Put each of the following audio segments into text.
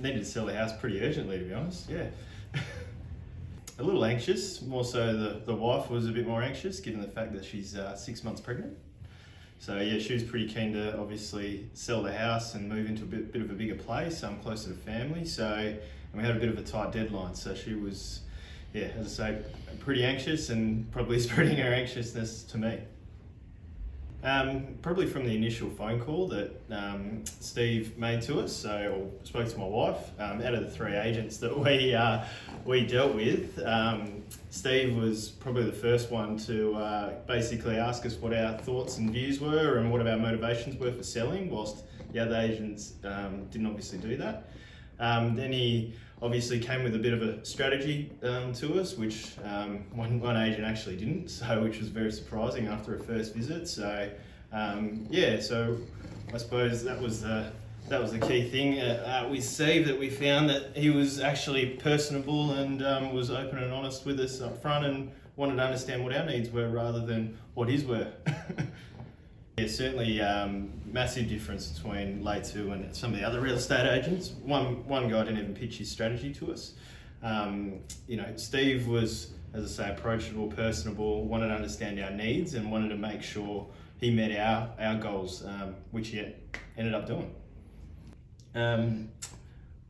needed to sell the house pretty urgently, to be honest. Yeah. A little anxious, more so the wife was a bit more anxious given the fact that she's 6 months pregnant. So yeah, she was pretty keen to obviously sell the house and move into a bit of a bigger place, closer to family. So, and we had a bit of a tight deadline. So she was, yeah, as I say, pretty anxious and probably spreading her anxiousness to me. Probably from the initial phone call that Steve made to us, or spoke to my wife, out of the 3 agents that we dealt with, Steve was probably the first one to basically ask us what our thoughts and views were and what our motivations were for selling, whilst the other agents didn't obviously do that. Then he obviously came with a bit of a strategy to us, which one agent actually didn't, so which was very surprising after a first visit. So yeah, so I suppose that was the key thing with Steve, that we found that he was actually personable and was open and honest with us up front and wanted to understand what our needs were rather than what his were. Yeah, certainly massive difference between Leitu and some of the other real estate agents. One guy didn't even pitch his strategy to us. You know, Steve was, as I say, approachable, personable, wanted to understand our needs and wanted to make sure he met our goals, which he ended up doing.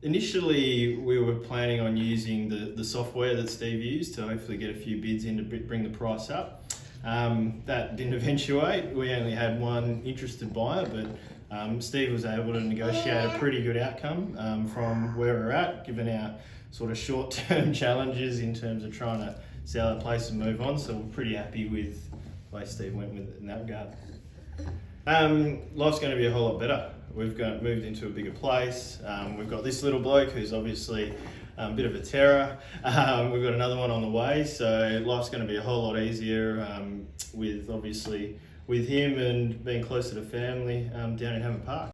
Initially, we were planning on using the software that Steve used to hopefully get a few bids in to bring the price up. That didn't eventuate. We only had one interested buyer, but Steve was able to negotiate a pretty good outcome from where we're at, given our sort of short-term challenges in terms of trying to sell our place and move on. So we're pretty happy with the way Steve went with it in that regard. Life's going to be a whole lot better. We've moved into a bigger place. We've got this little bloke who's obviously a bit of a terror. We've got another one on the way, so life's going to be a whole lot easier with him and being closer to family down in Hammond Park.